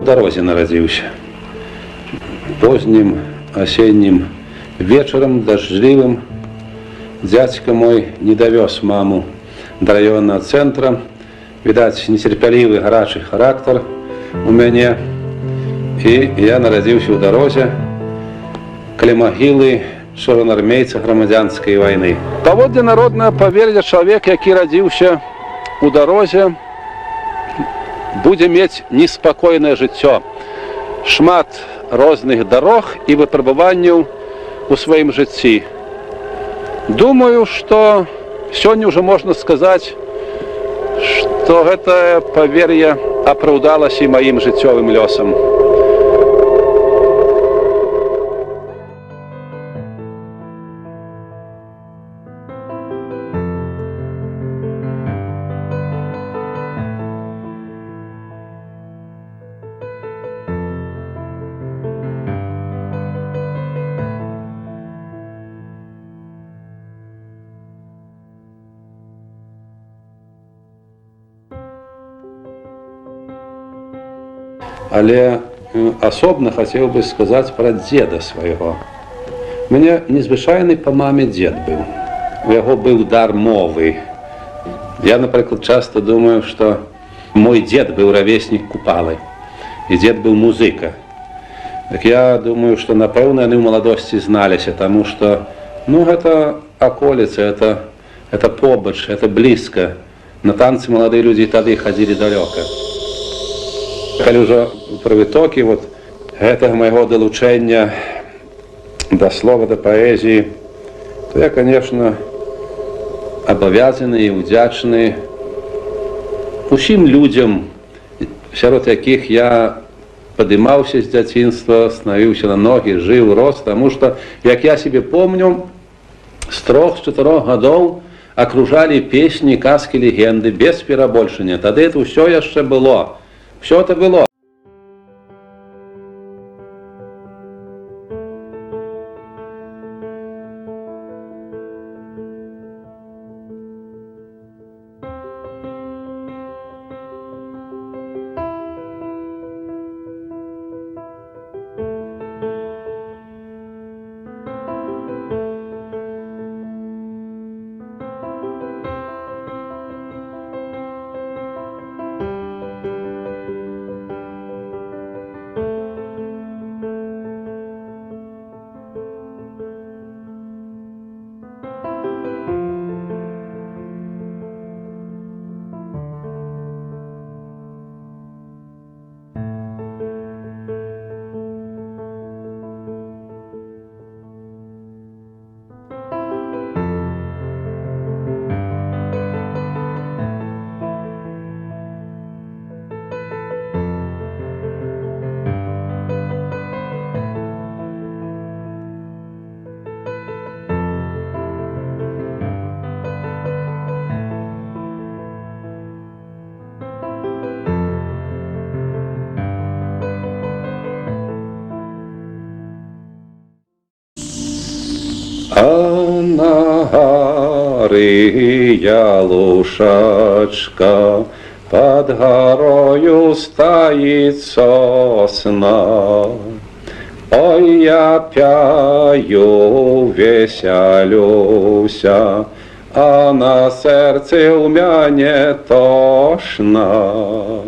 дарозе нарадзіўся. Позднім асеннім вечарам дажджлівым дзядзька мой не давёз маму да раённага цэнтра. Відаць, нецярпялівы гарачы характар у мяне. І я нарадзіўся ў дарозе каля магілы чырвонаармейца грамадзянскай вайны. Паводле народнага павер'я, чалавек, які радзіўся у дарозе, будзе мець неспакойнае жыццё. Шмат розных дарог і выпрабаванняў у сваім жыцці. Думаю, што сёння ўжо можна сказаць, што гэтае павер'е апраўдалася і маім жыццёвым лёсам. Але асобна хацеў бы сказаць пра дзеда свайго. У мяне незвычайны па маме дзед быў. У яго быў дар мовы. Я, напрыклад, часта думаю, што мой дзед быў равеснік Купалы. І дзед быў музыка. Так я думаю, што, напэўна, яны ў маладосці зналіся, таму што, гэта аколіца, это побач, это блізка. На танцы маладыя людзі тады хадзілі далёка. Калі ўжо пра вытокі гэтага майго далучэння да слова, да паэзіі, то я, конечно, абавязаны і ўдзячны усім людзям, сярод якіх я падымаўся з дзяцінства, станавіўся на ногі, жыў, рос, таму што, як я себе помню, з 3-4 гадоў акружалі песні, казкі, легенды, без перабольшання. Тады это ўсё яшчэ было. Все это было. А на гары ялушачка, под горою стоит сосна. Ой, я пяю, весялюся, а на сердце у мяне тошно.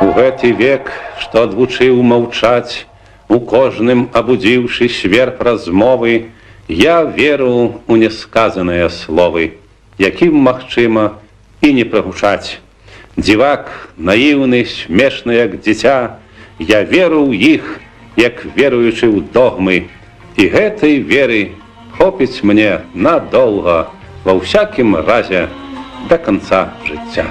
У гэты век, што адвучыў маўчаць, у кожным абудзіўшы сверб размовы, я веру у несказаныя словы, якім магчыма і не прагучаць. Дзівак, наіўны, смешны, як дзіця, я веру ў іх, як веруючы ў догмы, і гэтай веры хопіць мне надолго, ва ўсякім разе да канца жыцця.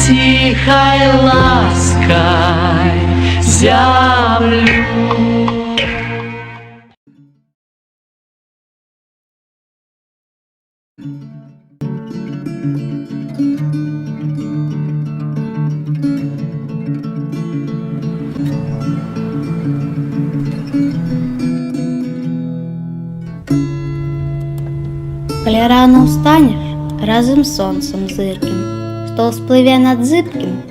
Тихой лаской землю. Коли рано встанеш, разом з сонцем зирким, што спливе над зыбким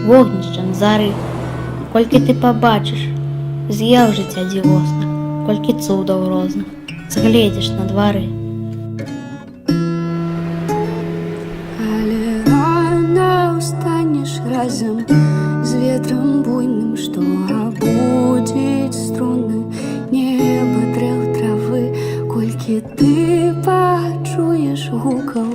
вогнішчам зары. Колькі ты побачиш з'яв життя дівосних, колькі цудов розних згледзіш на двары. Але рано устанешь разом з ветром буйным, што абудзіць струны неба, дрэў, травы. Колькі ты пачуеш гукаў,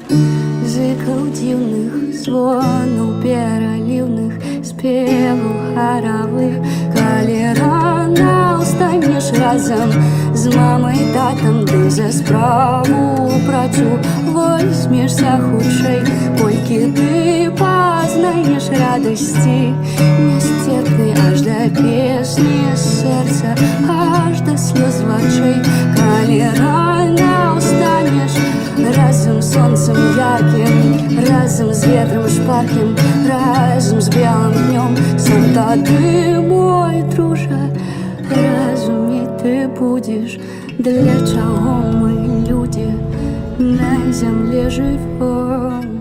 зыкаў дзіўных, звонаў пераліўных, спеваў харавых. Калі рана ўстанеш разам з мамай, татам, ды за справу працу возьмешся хутчэй. Колькі ты пазнаеш радасці несцерпнай, аж да песні сэрца, аж да слёз вачэй. Калі рана ўстанеш разом з сонцем ярким, разом з ветром шпарким, разом з белым днем, сам тады, мой дружа, разумець будзеш, для чаго мы, людзі, на зямле жывём.